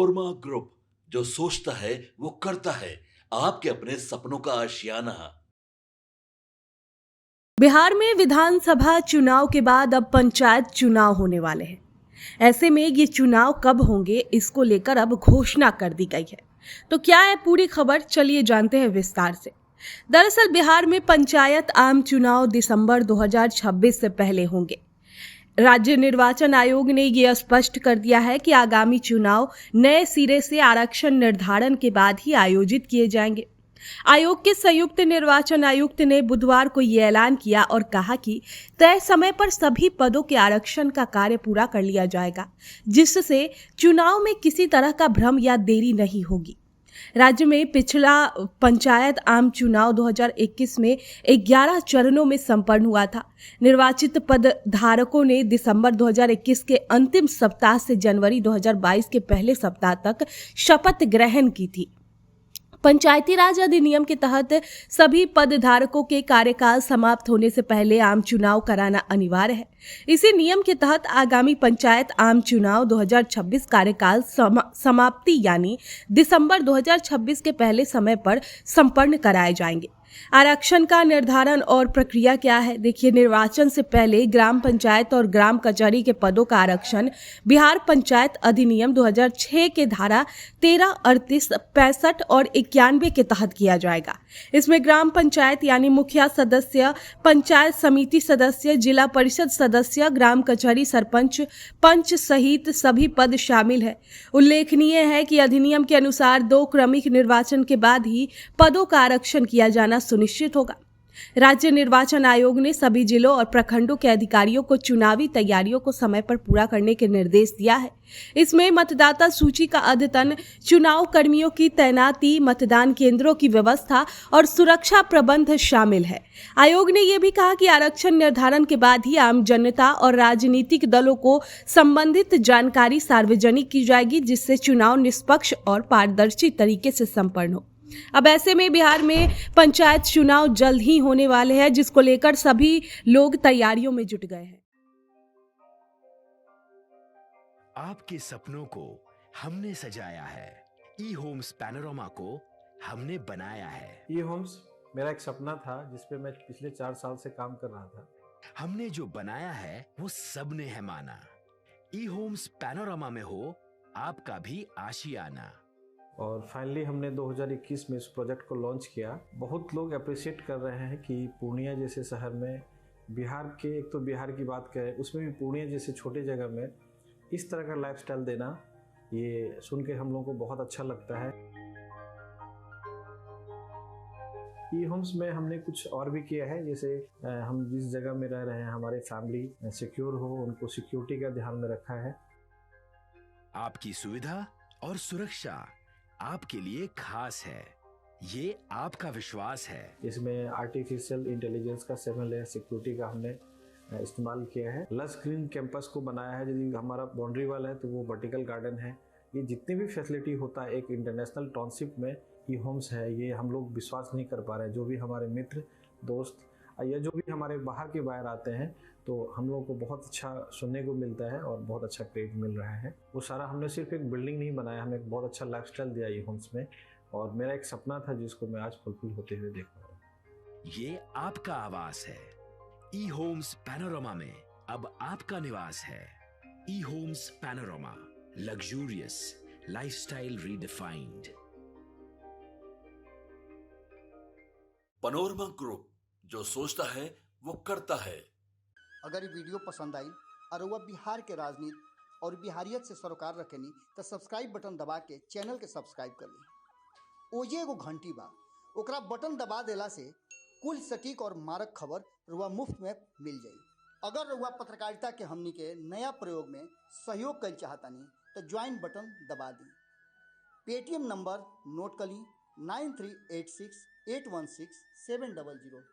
Panorama group, जो सोचता है वो करता है। आपके अपने सपनों का आशियाना। बिहार में विधानसभा चुनाव के बाद अब पंचायत चुनाव होने वाले हैं। ऐसे में ये चुनाव कब होंगे, इसको लेकर अब घोषणा कर दी गई है। तो क्या है पूरी खबर, चलिए जानते हैं विस्तार से। दरअसल बिहार में पंचायत आम चुनाव दिसंबर 2026 से पहले होंगे। राज्य निर्वाचन आयोग ने यह स्पष्ट कर दिया है कि आगामी चुनाव नए सिरे से आरक्षण निर्धारण के बाद ही आयोजित किए जाएंगे। आयोग के संयुक्त निर्वाचन आयुक्त ने बुधवार को यह ऐलान किया और कहा कि तय समय पर सभी पदों के आरक्षण का कार्य पूरा कर लिया जाएगा, जिससे चुनाव में किसी तरह का भ्रम या देरी नहीं होगी। राज्य में पिछला पंचायत आम चुनाव 2021 में 11 चरणों में संपन्न हुआ था। निर्वाचित पद धारकों ने दिसंबर 2021 के अंतिम सप्ताह से जनवरी 2022 के पहले सप्ताह तक शपथ ग्रहण की थी। पंचायती राज अधिनियम के तहत सभी पदधारकों के कार्यकाल समाप्त होने से पहले आम चुनाव कराना अनिवार्य है। इसी नियम के तहत आगामी पंचायत आम चुनाव 2026 कार्यकाल समाप्ति यानी दिसंबर 2026 के पहले समय पर संपन्न कराए जाएंगे। आरक्षण का निर्धारण और प्रक्रिया क्या है, देखिए। निर्वाचन से पहले ग्राम पंचायत और ग्राम कचहरी के पदों का आरक्षण बिहार पंचायत अधिनियम 2006 के धारा 13, 38, 65 और 91 के तहत किया जाएगा। इसमें ग्राम पंचायत यानी मुखिया सदस्य, पंचायत समिति सदस्य, जिला परिषद सदस्य, ग्राम कचहरी सरपंच, पंच सहित सभी पद शामिल है। उल्लेखनीय है कि अधिनियम के अनुसार 2 क्रमिक निर्वाचन के बाद ही पदों का आरक्षण किया जाना सुनिश्चित होगा। राज्य निर्वाचन आयोग ने सभी जिलों और प्रखंडों के अधिकारियों को चुनावी तैयारियों को समय पर पूरा करने के निर्देश दिया है। इसमें मतदाता सूची का अद्यतन, चुनाव कर्मियों की तैनाती, मतदान केंद्रों की व्यवस्था और सुरक्षा प्रबंध शामिल है। आयोग ने यह भी कहा कि आरक्षण निर्धारण के बाद ही आम जनता और राजनीतिक दलों को संबंधित जानकारी सार्वजनिक की जाएगी, जिससे चुनाव निष्पक्ष और पारदर्शी तरीके से संपन्न हो। अब ऐसे में बिहार में पंचायत चुनाव जल्द ही होने वाले हैं, जिसको लेकर सभी लोग तैयारियों में जुट गए हैं। आपके सपनों को हमने सजाया है, ई होम्स पैनोरमा को हमने बनाया है। ई होम्स मेरा एक सपना था, जिसपे मैं पिछले 4 साल से काम कर रहा था। हमने जो बनाया है वो सबने है माना। ई होम्स पैनोरमा में हो आपका भी आशियाना। और फाइनली हमने 2021 में इस प्रोजेक्ट को लॉन्च किया। बहुत लोग अप्रिशिएट कर रहे हैं कि पूर्णिया जैसे शहर में, बिहार के, एक तो बिहार की बात करें उसमें भी पूर्णिया जैसे छोटे जगह में इस तरह का लाइफस्टाइल देना, ये सुन के हम लोगों को बहुत अच्छा लगता है। ई होम्स में हमने कुछ और भी किया है, जैसे हम जिस जगह में रह रहे हैं हमारे फैमिली सिक्योर हो, उनको सिक्योरिटी का ध्यान में रखा है। आपकी सुविधा और सुरक्षा आपके लिए खास है, ये आपका विश्वास है। इसमें आर्टिफिशियल इंटेलिजेंस का 7 लेयर सिक्योरिटी का हमने इस्तेमाल किया है। लस ग्रीन कैंपस को बनाया है। यदि हमारा बाउंड्री वाल है तो वो वर्टिकल गार्डन है। ये जितनी भी फैसिलिटी होता है एक इंटरनेशनल टाउनशिप में, ई होम्स है, ये हम लोग विश्वास नहीं कर पा रहे हैं। जो भी हमारे मित्र, दोस्त या जो भी हमारे बाहर के बाहर आते हैं, तो हम लोगों को बहुत अच्छा सुनने को मिलता है और बहुत अच्छा क्रेडिट मिल रहा है। वो सारा हमने सिर्फ एक बिल्डिंग नहीं बनाया, हमें एक बहुत अच्छा लाइफस्टाइल दिया ई होम्स में, और मेरा एक सपना था जिसको मैं आज फुलफिल होते हुए देख रहा हूँ। ये आपका आवास है। ई होम्स पैनोरमा में अब आपका निवास है। E Homes Panorama, luxurious lifestyle redefined. Panorama group, जो सोचता है वो करता है। अगर ये वीडियो पसंद आई और वह बिहार के राजनीति और बिहारियत से सरोकार रखेनी तो सब्सक्राइब बटन दबा के चैनल के सब्सक्राइब कर ली। ओजे एगो घंटी बा, ओकरा बटन दबा देला से कुल सटीक और मारक खबर रुआ मुफ्त में मिल जाई। अगर रुआ पत्रकारिता के हमनी के नया प्रयोग में सहयोग कर चाहतानी तो ज्वाइन बटन दबा दी। पेटीएम नंबर नोट कर ली 9386816700।